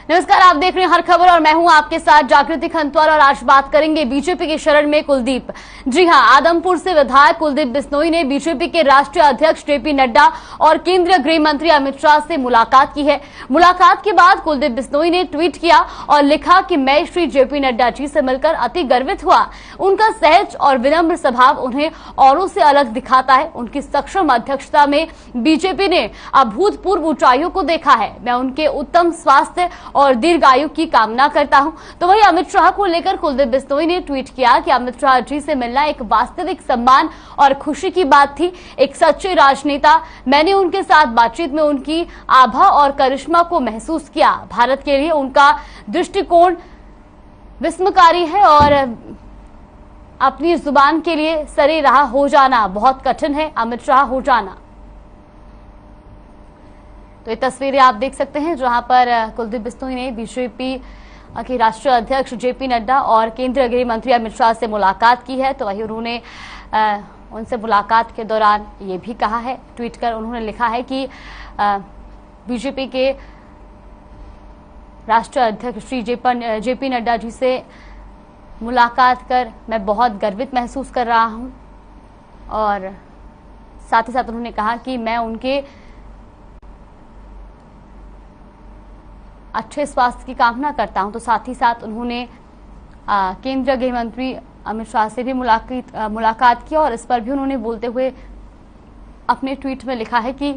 नमस्कार, आप देख रहे हैं हर खबर और मैं हूं आपके साथ जागृति खंतवार। और आज बात करेंगे बीजेपी की शरण में कुलदीप। जी हां, आदमपुर से विधायक कुलदीप बिश्नोई ने बीजेपी के राष्ट्रीय अध्यक्ष जेपी नड्डा और केंद्रीय गृह मंत्री अमित शाह से मुलाकात की है। मुलाकात के बाद कुलदीप बिश्नोई ने ट्वीट किया और लिखा कि मैं श्री जेपी नड्डा जी से मिलकर अति गर्वित हुआ। उनका सहज और विनम्र स्वभाव उन्हें औरों से अलग दिखाता है। उनकी सक्षम अध्यक्षता में बीजेपी ने अभूतपूर्व ऊंचाइयों को देखा है। मैं उनके उत्तम स्वास्थ्य और दीर्घायु की कामना करता हूं। तो वही अमित शाह को लेकर कुलदीप बिश्नोई ने ट्वीट किया कि अमित शाह जी से मिलना एक वास्तविक सम्मान और खुशी की बात थी। एक सच्चे राजनेता, मैंने उनके साथ बातचीत में उनकी आभा और करिश्मा को महसूस किया। भारत के लिए उनका दृष्टिकोण विस्मयकारी है और अपनी जुबान के लिए सरे राह हो जाना बहुत कठिन है। अमित शाह हो जाना। तो ये तस्वीरें आप देख सकते हैं जहां पर कुलदीप बिश्नोई ने बीजेपी के राष्ट्रीय अध्यक्ष जेपी नड्डा और केंद्रीय गृह मंत्री अमित शाह से मुलाकात की है। तो वही उन्होंने उनसे मुलाकात के दौरान ये भी कहा है, ट्वीट कर उन्होंने लिखा है कि बीजेपी के राष्ट्रीय अध्यक्ष श्री जेपी नड्डा जी से मुलाकात कर मैं बहुत गर्वित महसूस कर रहा हूं। और साथ ही साथ उन्होंने कहा कि मैं उनके अच्छे स्वास्थ्य की कामना करता हूं। तो साथ ही साथ उन्होंने केंद्रीय गृह मंत्री अमित शाह से भी मुलाकात की और इस पर भी उन्होंने बोलते हुए अपने ट्वीट में लिखा है कि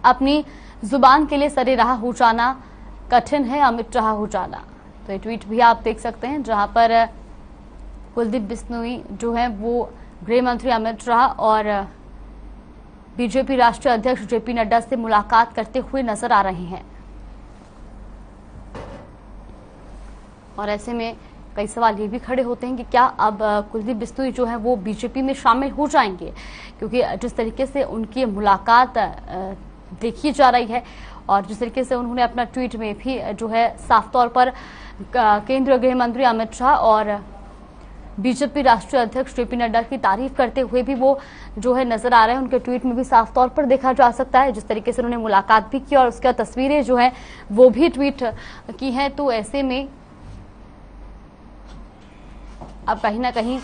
अपनी जुबान के लिए सरे राह हो जाना कठिन है, अमित शाह हो जाना। तो ये ट्वीट भी आप देख सकते हैं जहां पर कुलदीप बिश्नोई जो है वो गृह मंत्री अमित शाह और बीजेपी राष्ट्रीय अध्यक्ष जेपी नड्डा से मुलाकात करते हुए नजर आ रहे हैं। और ऐसे में कई सवाल ये भी खड़े होते हैं कि क्या अब कुलदीप बिश्नोई जो है वो बीजेपी में शामिल हो जाएंगे, क्योंकि जिस तरीके से उनकी मुलाकात देखी जा रही है और जिस तरीके से उन्होंने अपना ट्वीट में भी जो है साफ तौर पर केंद्रीय गृह मंत्री अमित शाह और बीजेपी राष्ट्रीय अध्यक्ष जेपी नड्डा की तारीफ करते हुए भी वो जो है नजर आ रहे हैं। उनके ट्वीट में भी साफ तौर पर देखा जा सकता है जिस तरीके से उन्होंने मुलाकात भी की और उसका तस्वीरें जो है वो भी ट्वीट की हैं। तो ऐसे में अब कहीं ना कहीं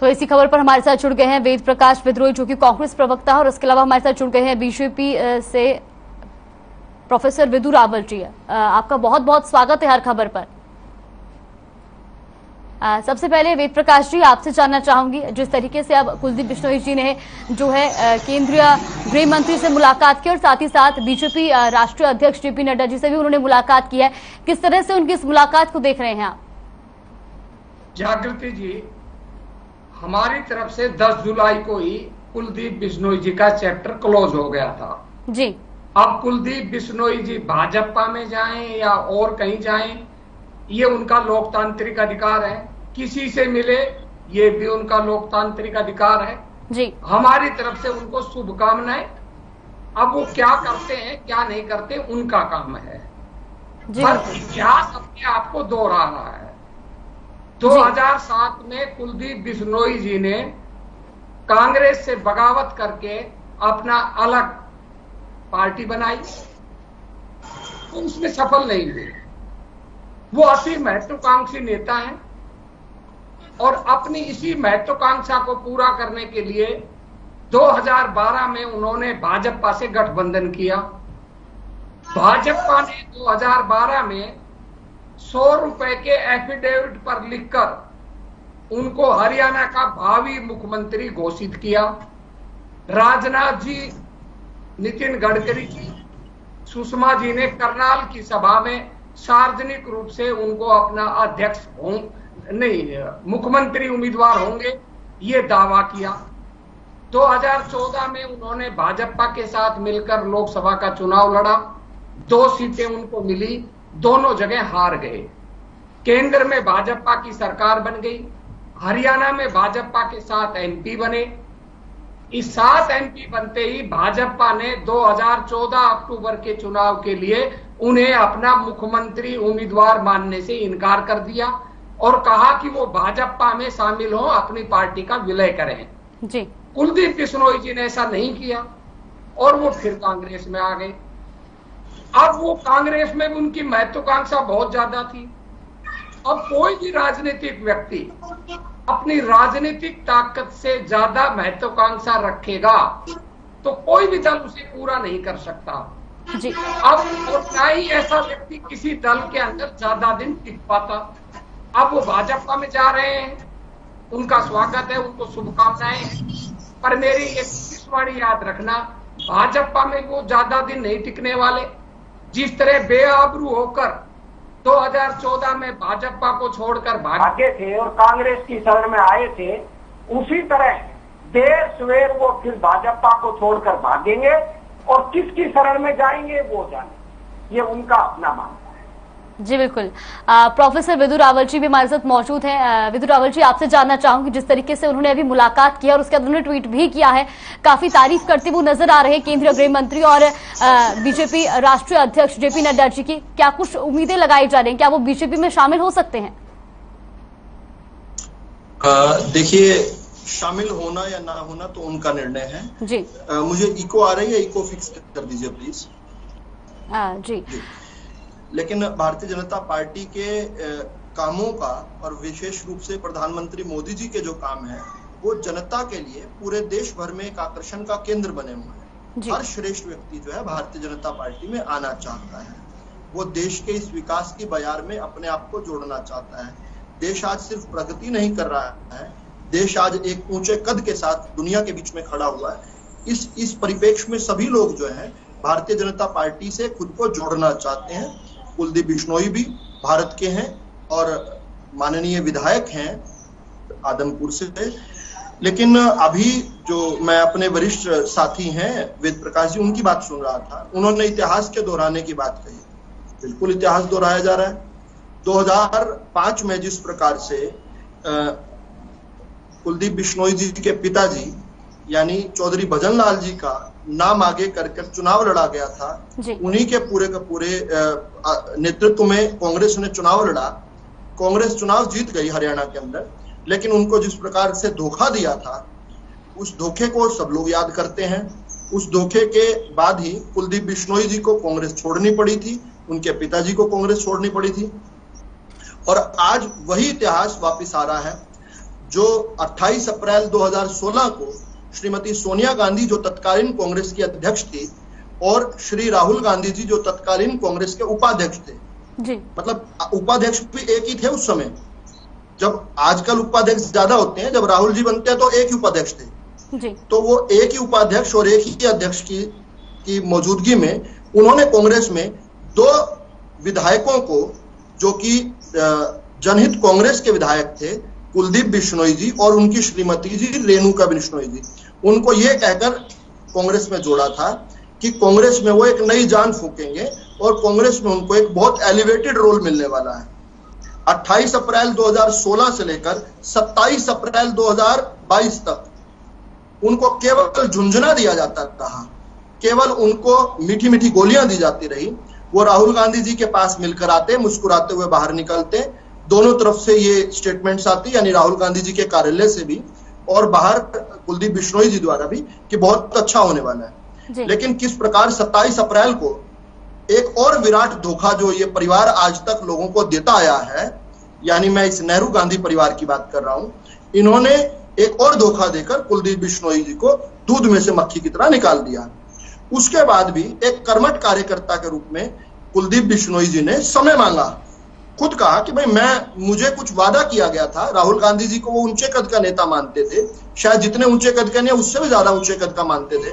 तो इसी खबर पर हमारे साथ जुड़ गए हैं वेद प्रकाश विद्रोही जो कि कांग्रेस प्रवक्ता है और इसके अलावा हमारे साथ जुड़ गए हैं बीजेपी से प्रोफेसर विदु रावल जी। आपका बहुत बहुत स्वागत है हर खबर पर। सबसे पहले वेद प्रकाश जी, आपसे जानना चाहूंगी जिस तरीके से अब कुलदीप बिश्नोई जी ने जो है केंद्रीय गृह मंत्री से मुलाकात की और साथ ही साथ बीजेपी राष्ट्रीय अध्यक्ष जेपी नड्डा जी से भी उन्होंने मुलाकात की है, किस तरह से उनकी इस मुलाकात को देख रहे हैं आप? जागृति जी, हमारी तरफ से 10 जुलाई को ही कुलदीप बिश्नोई जी का चैप्टर क्लोज हो गया था जी। अब कुलदीप बिश्नोई जी भाजपा में जाएं या और कहीं जाएं, ये उनका लोकतांत्रिक अधिकार है। किसी से मिले, ये भी उनका लोकतांत्रिक अधिकार है जी। हमारी तरफ से उनको शुभकामनाएं। अब वो क्या करते हैं क्या नहीं करते उनका काम है जी। पर इतिहास अपने आप को दोहरा रहा है। 2007 में कुलदीप बिश्नोई जी ने कांग्रेस से बगावत करके अपना अलग पार्टी बनाई, तो उसमें सफल नहीं हुए। वो अति महत्वाकांक्षी नेता हैं और अपनी इसी महत्वाकांक्षा को पूरा करने के लिए 2012 में उन्होंने भाजपा से गठबंधन किया। भाजपा ने 2012 में 100 रुपए के एफिडेविट पर लिखकर उनको हरियाणा का भावी मुख्यमंत्री घोषित किया। राजनाथ जी, नितिन गडकरी जी, सुषमा जी ने करनाल की सभा में सार्वजनिक रूप से उनको अपना अध्यक्ष मुख्यमंत्री उम्मीदवार होंगे ये दावा किया। 2014 में उन्होंने भाजपा के साथ मिलकर लोकसभा का चुनाव लड़ा, 2 सीटें उनको मिली, दोनों जगह हार गए। केंद्र में भाजपा की सरकार बन गई, हरियाणा में भाजपा के 7 MP बने। इस 7 MP बनते ही भाजपा ने 2014 अक्टूबर के चुनाव के लिए उन्हें अपना मुख्यमंत्री उम्मीदवार मानने से इनकार कर दिया और कहा कि वो भाजपा में शामिल हो, अपनी पार्टी का विलय करें। जी। कुलदीप बिश्नोई जी ने ऐसा नहीं किया और वो फिर कांग्रेस में आ गए। अब वो कांग्रेस में भी उनकी महत्वाकांक्षा बहुत ज्यादा थी। अब कोई भी राजनीतिक व्यक्ति अपनी राजनीतिक ताकत से ज्यादा महत्वाकांक्षा रखेगा तो कोई भी दल उसे पूरा नहीं कर सकता। जी। अब और ना ही ऐसा व्यक्ति किसी दल के अंदर ज्यादा दिन टिक पाता। अब वो भाजपा में जा रहे हैं, उनका स्वागत है, उनको शुभकामनाएं, पर मेरी एक वाणी याद रखना, भाजपा में वो ज्यादा दिन नहीं टिकने वाले। जिस तरह बेआबरू होकर 2014 में भाजपा को छोड़कर भागे थे और कांग्रेस की शरण में आए थे, उसी तरह देर सवेर वो फिर भाजपा को छोड़कर भागेंगे और किसकी शरण में जाएंगे वो जाने, ये उनका अपना मानना है। जी बिल्कुल। प्रोफेसर विदु रावल जी भी हमारे साथ मौजूद हैं। विदु रावल जी, आपसे जानना चाहूंगी, जिस तरीके से उन्होंने अभी मुलाकात किया और उसके बाद उन्होंने ट्वीट भी किया है, काफी तारीफ करते हुए नजर आ रहे हैं केंद्रीय गृह मंत्री और बीजेपी राष्ट्रीय अध्यक्ष जेपी नड्डा जी की। क्या कुछ उम्मीदें लगाई जा रही हैं, क्या वो बीजेपी में शामिल हो सकते हैं? देखिए, शामिल होना या ना होना तो उनका निर्णय है। जी। मुझे इको आ रही है, इको फिक्स कर दीजिए प्लीज। जी। लेकिन भारतीय जनता पार्टी के कामों का और विशेष रूप से प्रधानमंत्री मोदी जी के जो काम है वो जनता के लिए पूरे देश भर में एक आकर्षण का केंद्र बने हुए हैं। हर श्रेष्ठ व्यक्ति जो है भारतीय जनता पार्टी में आना चाहता है, वो देश के इस विकास की बयार में अपने आप को जोड़ना चाहता है। देश आज सिर्फ प्रगति नहीं कर रहा है, देश आज एक ऊंचे कद के साथ दुनिया के बीच में खड़ा हुआ है। इस परिप्रेक्ष्य में सभी लोग जो है भारतीय जनता पार्टी से खुद को जोड़ना चाहते हैं। कुलदीप बिश्नोई भी भारत के हैं और माननीय विधायक हैं आदमपुर से। लेकिन अभी जो मैं अपने वरिष्ठ साथी हैं वेद प्रकाश जी, उनकी बात सुन रहा था, उन्होंने इतिहास के दोहराने की बात कही। बिल्कुल इतिहास दोहराया जा रहा है। 2005 में जिस प्रकार से कुलदीप बिश्नोई जी के पिताजी यानी चौधरी भजन लाल जी का नाम आगे करके चुनाव लड़ा गया था, उन्हीं के पूरे नेतृत्व में कांग्रेस ने चुनाव लड़ा। कांग्रेस चुनाव जीत गई हरियाणा के अंदर, लेकिन उनको जिस प्रकार से धोखा दिया था उस धोखे को सब लोग याद करते हैं। उस धोखे के बाद ही कुलदीप बिश्नोई जी को कांग्रेस छोड़नी पड़ी थी, उनके पिताजी को कांग्रेस छोड़नी पड़ी थी और आज वही इतिहास वापिस आ रहा है। जो 28 अप्रैल 2016 को श्रीमती सोनिया गांधी जो तत्कालीन कांग्रेस की अध्यक्ष थी और श्री राहुल गांधी जी जो तत्कालीन कांग्रेस के उपाध्यक्ष थे, जी। मतलब उपाध्यक्ष भी एक ही थे उस समय। जब आजकल उपाध्यक्ष ज्यादा होते हैं, जब राहुल जी बनते हैं तो एक ही उपाध्यक्ष थे, जी। तो वो एक ही उपाध्यक्ष और एक ही अध्यक्ष की मौजूदगी में उन्होंने कांग्रेस में 2 विधायकों को, जो कि जनहित कांग्रेस के विधायक थे, कुलदीप बिश्नोई जी और उनकी श्रीमती जी रेणुका बिश्नोई जी, उनको यह कहकर कांग्रेस में जोड़ा था कि कांग्रेस में वो एक नई जान फूकेंगे और कांग्रेस में उनको एक बहुत एलिवेटेड रोल मिलने वाला है। 28 अप्रैल 2016 से लेकर 27 अप्रैल 2022 तक उनको केवल झुंझुना दिया जाता रहा, केवल उनको मीठी मीठी गोलियां दी जाती रही। वो राहुल गांधी जी के पास मिलकर आते, मुस्कुराते हुए बाहर निकलते, दोनों तरफ से ये स्टेटमेंट्स आती, यानी राहुल गांधी जी के कार्यालय से भी और बाहर कुलदीप बिश्नोई जी द्वारा भी, कि बहुत अच्छा होने वाला है। लेकिन किस प्रकार 27 अप्रैल को एक और विराट धोखा जो ये परिवार आज तक लोगों को देता आया है, यानी मैं इस नेहरू गांधी परिवार की बात कर रहा हूं, इन्होंने एक और धोखा देकर कुलदीप बिश्नोई जी को दूध में से मक्खी की तरह निकाल दिया। उसके बाद भी एक कर्मठ कार्यकर्ता के रूप में कुलदीप बिश्नोई जी ने समय मांगा, खुद कहा कि भाई मुझे कुछ वादा किया गया था। राहुल गांधी जी को वो ऊंचे कद का नेता मानते थे, शायद जितने ऊंचे कद का नहीं उससे भी ज्यादा ऊंचे कद का मानते थे।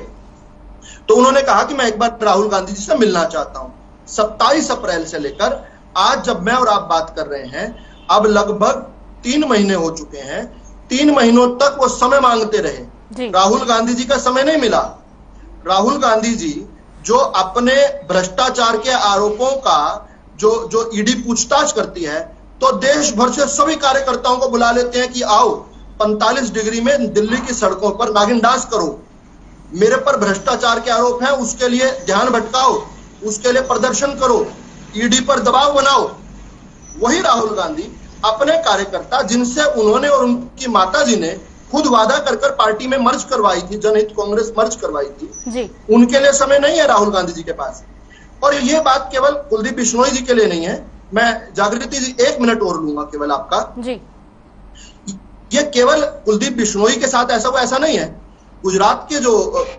तो उन्होंने कहा कि मैं एक बार राहुल गांधी जी से मिलना चाहता हूं। 27 अप्रैल से लेकर आज जब मैं और आप बात कर रहे हैं, अब लगभग 3 महीने हो चुके हैं। 3 महीनों तक वो समय मांगते रहे राहुल गांधी जी का समय नहीं मिला। राहुल गांधी जी जो अपने भ्रष्टाचार के आरोपों का जो ईडी पूछताछ करती है, तो देश भर से सभी कार्यकर्ताओं को बुला लेते हैं कि आओ 45 डिग्री में दिल्ली की सड़कों पर नागिन डांस करो, मेरे पर भ्रष्टाचार के आरोप हैं, उसके लिए ध्यान भटकाओ, उसके लिए प्रदर्शन करो, ईडी पर दबाव बनाओ। वही राहुल गांधी अपने कार्यकर्ता जिनसे उन्होंने और उनकी माताजी ने खुद वादा कर पार्टी में मर्ज करवाई थी, जनहित कांग्रेस मर्ज करवाई थी, उनके लिए समय नहीं है राहुल गांधी जी के पास। और ये बात केवल कुलदीप बिश्नोई जी के लिए नहीं है। मैं जागृति जी 1 मिनट और लूंगा केवल आपका जी। ये केवल कुलदीप बिश्नोई के साथ ऐसा नहीं है। गुजरात के जो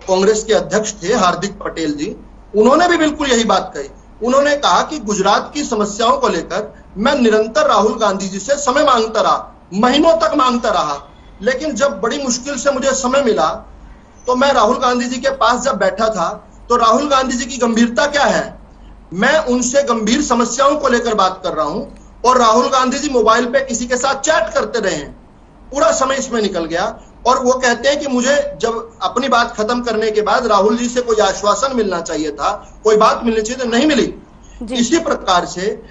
कांग्रेस के अध्यक्ष थे हार्दिक पटेल जी, उन्होंने भी बिल्कुल यही बात कही। उन्होंने कहा कि गुजरात की समस्याओं को लेकर मैं निरंतर राहुल गांधी जी से समय मांगता रहा, महीनों तक मांगता रहा, लेकिन जब बड़ी मुश्किल से मुझे समय मिला तो मैं राहुल गांधी जी के पास जब बैठा था तो राहुल गांधी जी की गंभीरता क्या है, मैं उनसे गंभीर समस्याओं को लेकर बात कर रहा हूं और राहुल गांधी जी मोबाइल पे किसी के साथ चैट करते रहे हैं, पूरा समय इसमें निकल गया। और वो कहते हैं कि मुझे जब अपनी बात खत्म करने के बाद राहुल जी से कोई आश्वासन मिलना चाहिए था, कोई बात मिलनी चाहिए तो नहीं मिली। इसी प्रकार से,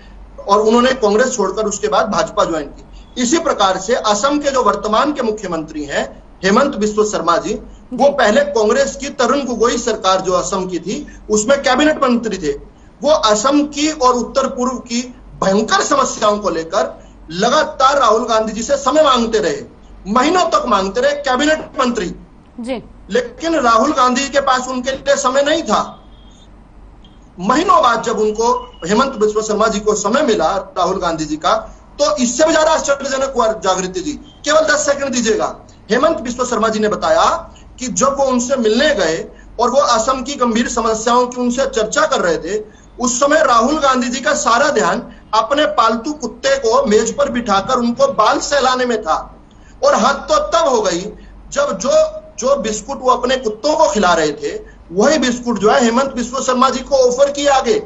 और उन्होंने कांग्रेस छोड़कर उसके बाद भाजपा ज्वाइन की। इसी प्रकार से असम के जो वर्तमान के मुख्यमंत्री हैं हेमंत बिस्वा शर्मा जी, वो पहले कांग्रेस की तरुण गोगोई सरकार जो असम की थी उसमें कैबिनेट मंत्री थे। वो असम की और उत्तर पूर्व की भयंकर समस्याओं को लेकर लगातार राहुल गांधी जी से समय मांगते रहे, महीनों तक मांगते रहे, कैबिनेट मंत्री जी। लेकिन राहुल गांधी के पास उनके लिए समय नहीं था। महीनों बाद जब उनको हेमंत बिस्वा शर्मा जी को समय मिला राहुल गांधी जी का, तो इससे भी ज्यादा आश्चर्यजनक हुआ जागृति जी, केवल 10 सेकंड दीजिएगा। हेमंत बिस्वा शर्मा जी ने बताया कि जब वो उनसे मिलने गए और वो असम की गंभीर समस्याओं की उनसे चर्चा कर रहे थे, उस समय राहुल गांधी जी का सारा ध्यान अपने पालतू कुत्ते को मेज पर बिठाकर उनको बाल सहलाने में था। और हद तो तब हो गई जब जो बिस्कुट वो अपने कुत्तों को खिला रहे थे, वही बिस्कुट जो है हेमंत बिस्वा शर्मा जी को ऑफर किए आगे।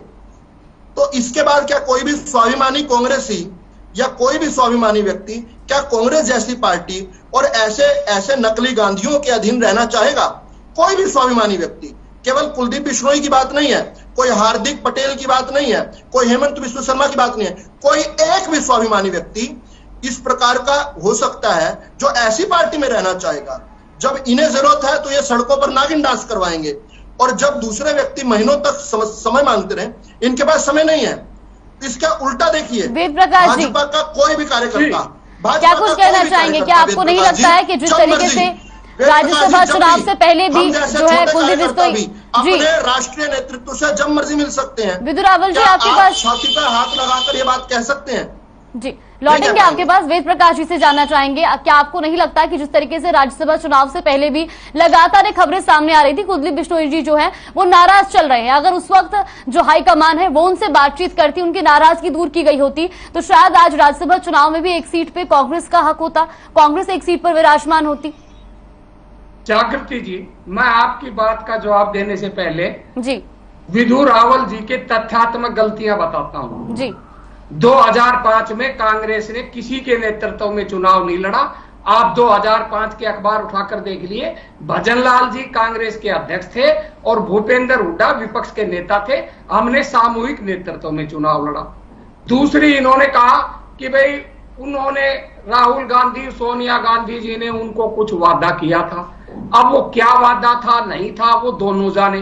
तो इसके बाद क्या कोई भी स्वाभिमानी कांग्रेसी या कोई भी स्वाभिमानी व्यक्ति क्या कांग्रेस जैसी पार्टी और ऐसे नकली गांधियों के अधीन रहना चाहेगा? कोई भी स्वाभिमानी व्यक्ति, केवल कुलदीप बिश्नोई की बात नहीं है, कोई हार्दिक पटेल की बात नहीं है, कोई हेमंत बिस्वा शर्मा की बात नहीं है, कोई एक भी स्वाभिमानी व्यक्ति इस प्रकार का हो सकता है जो ऐसी पार्टी में रहना चाहेगा। जब इन्हें जरूरत है तो ये सड़कों पर नागिन डांस करवाएंगे, और जब दूसरे व्यक्ति महीनों तक समय मांगते रहे, इनके पास समय नहीं है। इसका उल्टा देखिए, भाजपा का कोई भी कार्यकर्ता, क्या कुछ कहना चाहेंगे? क्या आपको नहीं लगता है कि जिस तरीके से राज्यसभा चुनाव से पहले भी जो है कुलदीप बिश्नोई अपने राष्ट्रीय नेतृत्व से जब मर्जी मिल सकते हैं? विदु रावल जी आपके पास छाती पर हाथ लगाकर ये बात कह सकते हैं जी। लौटेंगे आपके पास, वेद प्रकाश जी से जानना चाहेंगे, क्या आपको नहीं लगता कि जिस तरीके से राज्यसभा चुनाव से पहले भी लगातार ये खबरें सामने आ रही थी, कुलदीप बिश्नोई जी जो है वो नाराज चल रहे हैं, अगर उस वक्त जो हाईकमान है वो उनसे बातचीत करती, उनकी नाराजगी दूर की गई होती, तो शायद आज राज्यसभा चुनाव में भी एक सीट पे कांग्रेस का हक होता, कांग्रेस एक सीट पर विराजमान होती? जागृति जी, मैं आपकी बात का जवाब देने से पहले जी विदु रावल जी के तथ्यात्मक गलतियां बताता हूं जी। 2005 में कांग्रेस ने किसी के नेतृत्व में चुनाव नहीं लड़ा। आप 2005 के अखबार उठाकर देख लिए, भजनलाल जी कांग्रेस के अध्यक्ष थे और भूपेंद्र हुड्डा विपक्ष के नेता थे। हमने सामूहिक नेतृत्व में चुनाव लड़ा। दूसरी, इन्होंने कहा कि भाई उन्होंने राहुल गांधी, सोनिया गांधी जी ने उनको कुछ वादा किया था। अब वो क्या वादा था नहीं था वो दोनों जाने,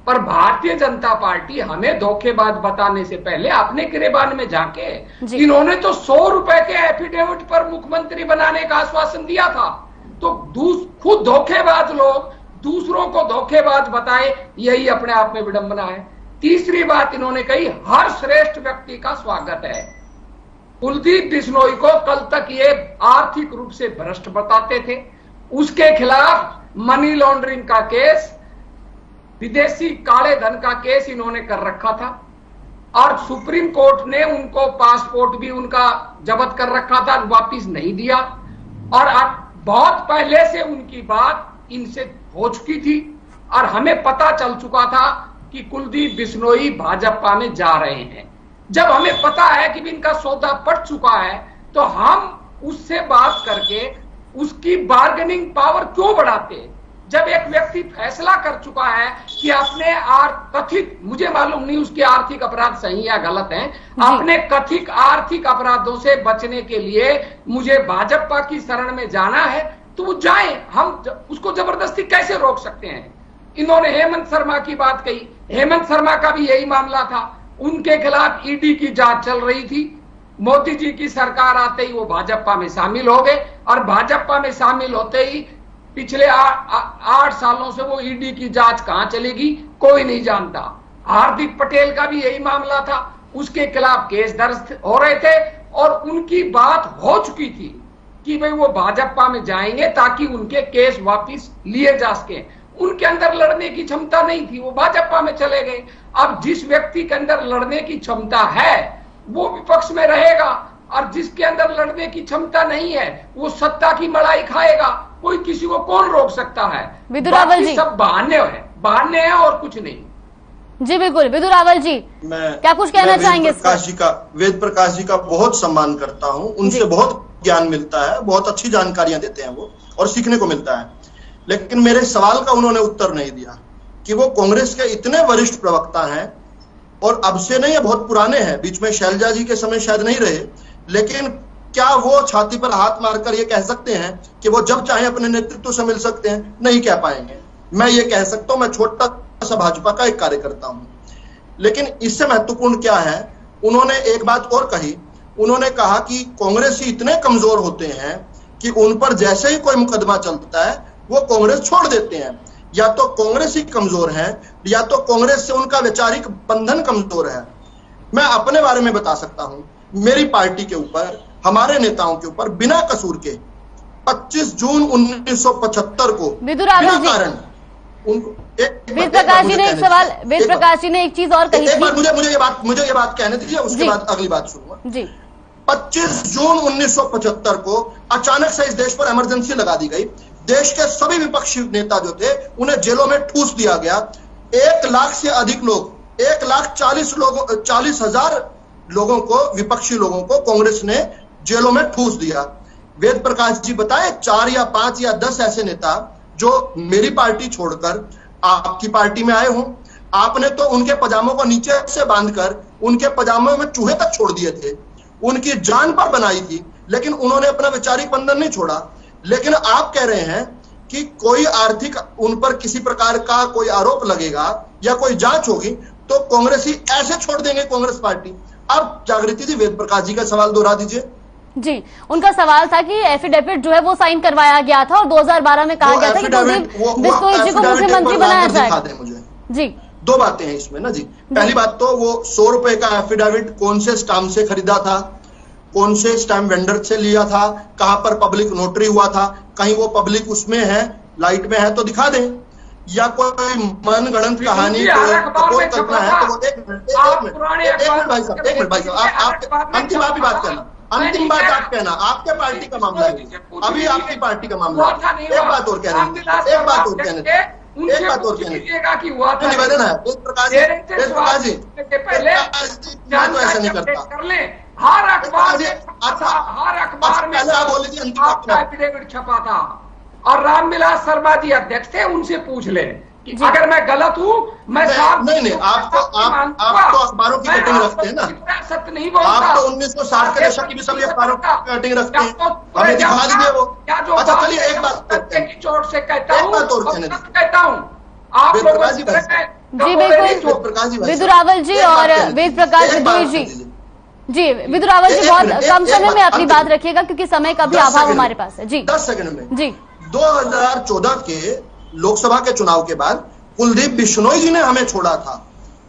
पर भारतीय जनता पार्टी हमें धोखेबाज बताने से पहले अपने गिरेबान में जाके इन्होंने तो 100 रुपए के एफिडेविट पर मुख्यमंत्री बनाने का आश्वासन दिया था। तो खुद धोखेबाज लोग दूसरों को धोखेबाज बताए, यही अपने आप में विडंबना है। तीसरी बात इन्होंने कही, हर श्रेष्ठ व्यक्ति का स्वागत है। कुलदीप बिश्नोई को कल तक ये आर्थिक रूप से भ्रष्ट बताते थे, उसके खिलाफ मनी लॉन्ड्रिंग का केस, विदेशी काले धन का केस इन्होंने कर रखा था, और सुप्रीम कोर्ट ने उनको पासपोर्ट भी उनका जब्त कर रखा था, वापिस नहीं दिया। और बहुत पहले से उनकी बात इनसे हो चुकी थी और हमें पता चल चुका था कि कुलदीप बिश्नोई भाजपा में जा रहे हैं। जब हमें पता है कि इनका सौदा पड़ चुका है, तो हम उससे बात करके उसकी बार्गेनिंग पावर क्यों बढ़ाते? जब एक व्यक्ति फैसला कर चुका है कि अपने कथित, मुझे मालूम नहीं उसके आर्थिक अपराध सही या गलत हैं, अपने कथित आर्थिक अपराधों से बचने के लिए मुझे भाजपा की शरण में जाना है, तो वो जाए, हम उसको जबरदस्ती कैसे रोक सकते हैं। इन्होंने हेमंत शर्मा की बात कही, हेमंत शर्मा का भी यही मामला था, उनके खिलाफ ईडी की जांच चल रही थी। मोदी जी की सरकार आते ही वो भाजपा में शामिल हो गए, और भाजपा में शामिल होते ही पिछले 8 सालों से वो ईडी की जांच कहां चलेगी कोई नहीं जानता। हार्दिक पटेल का भी यही मामला था, उसके खिलाफ केस दर्ज हो रहे थे, और उनकी बात हो चुकी थी कि भाई वो भाजपा में जाएंगे ताकि उनके केस वापस लिए जा सके। उनके अंदर लड़ने की क्षमता नहीं थी, वो भाजपा में चले गए। अब जिस व्यक्ति के अंदर लड़ने की क्षमता है वो विपक्ष में रहेगा, और जिसके अंदर लड़ने की क्षमता नहीं है वो सत्ता की मलाई खाएगा। कोई किसी को कौन रोक सकता है। विदु रावल जी, सब बहाने हैं और कुछ नहीं। जी बिल्कुल। विदु रावल जी, क्या कुछ कहना चाहेंगे? वेद प्रकाश जी का बहुत सम्मान करता हूं, उनसे बहुत ज्ञान मिलता है, बहुत अच्छी जानकारियां देते हैं वो, और सीखने को मिलता है। लेकिन मेरे सवाल का उन्होंने उत्तर नहीं दिया कि वो कांग्रेस के इतने वरिष्ठ प्रवक्ता हैं, और अब से नहीं है, बहुत पुराने हैं, बीच में शैलजा जी के समय शायद नहीं रहे, लेकिन क्या वो छाती पर हाथ मारकर ये कह सकते हैं कि वो जब चाहे अपने नेतृत्व से मिल सकते हैं? नहीं कह पाएंगे। मैं ये कह सकता हूं, मैं छोटा सा भाजपा का एक कार्यकर्ता हूं, लेकिन इससे महत्वपूर्ण क्या है, उन्होंने एक बात और कही, उन्होंने कहा कि कांग्रेसी इतने कमजोर होते हैं कि उन पर जैसे ही कोई मुकदमा चलता है वो कांग्रेस छोड़ देते हैं। या तो कांग्रेस ही कमजोर है, या तो कांग्रेस से उनका वैचारिक बंधन कमजोर है। मैं अपने बारे में बता सकता हूं, मेरी पार्टी के ऊपर, हमारे नेताओं के ऊपर बिना कसूर के 25 जून 1975 को बिना कारण उनको वेद प्रकाश जी ने एक सवाल, वेद प्रकाश जी ने एक चीज और कही थी। मुझे ये बात कहने दीजिए, उसके बाद अगली बात सुनूंगा जी। 25 जून 1975 को अचानक से इस देश पर इमरजेंसी लगा दी गई। देश के सभी विपक्षी नेता जो थे उन्हें जेलों में ठूस दिया गया। 1 लाख से अधिक लोग, 1,40,000 लोगों को, विपक्षी लोगों को कांग्रेस ने जेलों में ठूस दिया। वेद प्रकाश जी बताएं 4 या 5 या 10 ऐसे नेता जो मेरी पार्टी छोड़कर आपकी पार्टी में आए हों। आपने तो उनके पजामों को नीचे से बांधकर उनके पजामों में चूहे तक छोड़ दिए थे, उनकी जान पर बनाई थी, लेकिन उन्होंने अपना वैचारिक बंधन नहीं छोड़ा। लेकिन आप कह रहे हैं कि कोई आर्थिक, उन पर किसी प्रकार का कोई आरोप लगेगा या कोई जांच होगी तो कांग्रेसी ऐसे छोड़ देंगे कांग्रेस पार्टी। अब जागृति जी, वेद प्रकाश जी का सवाल दोहरा दीजिए। जी, उनका सवाल था कि एफिडेविट जो है वो साइन करवाया गया था और 2012 में कहा गया था कि कुलदीप बिश्नोई जी को मुख्यमंत्री बनाया जाएगा। मुझे जी 2 बातें हैं इसमें ना जी। पहली बात तो वो 100 रुपए का एफिडेविट कौन से स्टाम्प से खरीदा था, कौन से स्टैम्प वेंडर से लिया था, कहां पर पब्लिक नोटरी हुआ था, कहीं वो पब्लिक उसमें है, लाइट में है तो दिखा दें, या कोई मनगढ़ंत कहानी कोई कल्पना है तो वो एक मिनट भाई साहब, आप अंतिम आप ही बात करना, अंतिम बात आप कहना, आपके पार्टी का मामला है, अभी आपकी पार्टी का मामला है। एक बात और कहना, एक बात और कहने, एक बात और कहने, निवेदन है प्रकाश जी, मैं तो ऐसा नहीं करता। हर अखबार में आप बोल लीजिए आपका एफिडेविट छपा था, और रामविलास शर्मा जी अध्यक्ष थे, उनसे पूछ ले कि अगर मैं गलत हूँ मैं नहीं, आप तो अखबारों की कटिंग रखते हैं ना, सत्य नहीं बोलता। आप तो 1960 के दशक की भी सभी अखबारों की कटिंग रखते हैं, हमें दिखा दीजिए वो। अच्छा चलिए एक बात की चोट से कहता हूँ, कहता हूँ आप लोगों जी बिल्कुल। विदु रावल जी और वेद प्रकाश बिश्नोई जी, जी विदु रावल जी बहुत कम समय में अपनी बात रखिएगा क्योंकि समय का भी अभाव हमारे पास है। जी 10 सेकंड में जी। 2014 के लोकसभा के चुनाव के बाद कुलदीप बिश्नोई जी ने हमें छोड़ा था।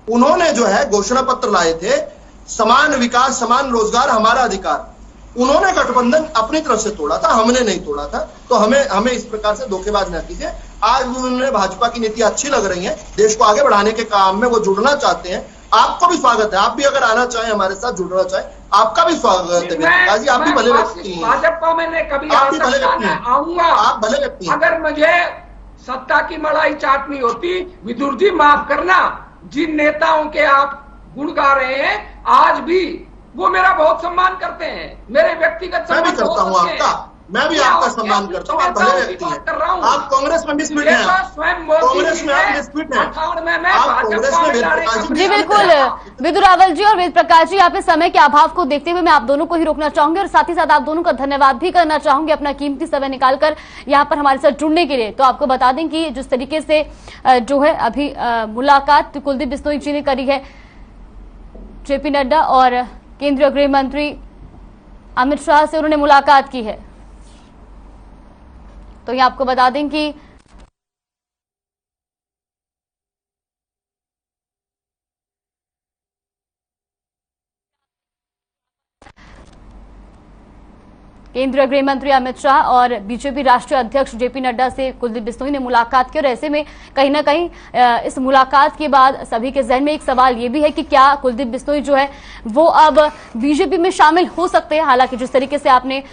उन्होंने जो है घोषणा पत्र लाए थे, समान विकास, समान रोजगार, हमारा अधिकार। उन्होंने गठबंधन अपनी तरफ से तोड़ा था, हमने नहीं तोड़ा था। तो हमें इस प्रकार से धोखेबाज न कीजिए। आज उन्होंने भाजपा की नीति अच्छी लग रही है, देश को आगे बढ़ाने के काम में वो जुड़ना चाहते हैं। आपको भी स्वागत है, आप भी अगर आना चाहें, हमारे साथ जुड़ना चाहें, आपका भी स्वागत है। जी आप भी भले व्यक्ति हैं, भाजपा मैंने कभी आऊंगा, आप भले व्यक्ति हैं। अगर मुझे सत्ता की मलाई चाटनी होती, विदुर जी माफ करना, जिन नेताओं के आप गुण गा रहे हैं आज भी वो मेरा बहुत सम्मान करते हैं, मेरे व्यक्तिगत मैं भी करता हूँ आपका, मैं भी आपका सम्मान करता हूँ, आप भले व्यक्ति हैं, आप कांग्रेस में मिसफिट हैं, कांग्रेस में आप मिसफिट हैं, आप कांग्रेस में वेद प्रकाश जी बिल्कुल विदु रावल जी और वेद प्रकाश जी, आप इस समय के अभाव को देखते हुए मैं आप दोनों को ही रोकना चाहूंगी और साथ ही साथ आप दोनों का धन्यवाद भी करना चाहूंगी अपना कीमती समय निकालकर यहाँ पर हमारे साथ जुड़ने के लिए। तो आपको बता दें कि जिस तरीके से जो है अभी मुलाकात कुलदीप बिश्नोई जी ने करी है जेपी नड्डा और केंद्रीय गृह मंत्री अमित शाह से उन्होंने मुलाकात की है। तो ये आपको बता दें कि केंद्रीय गृह मंत्री अमित शाह और बीजेपी राष्ट्रीय अध्यक्ष जेपी नड्डा से कुलदीप बिश्नोई ने मुलाकात की और ऐसे में कहीं ना कहीं इस मुलाकात के बाद सभी के जहन में एक सवाल ये भी है कि क्या कुलदीप बिश्नोई जो है वो अब बीजेपी में शामिल हो सकते हैं। हालांकि जिस तरीके से आपने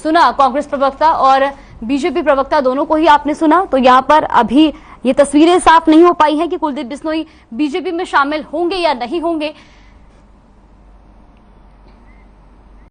सुना कांग्रेस प्रवक्ता और बीजेपी प्रवक्ता दोनों को ही आपने सुना, तो यहाँ पर अभी ये तस्वीरें साफ नहीं हो पाई हैं कि कुलदीप बिश्नोई बीजेपी में शामिल होंगे या नहीं होंगे।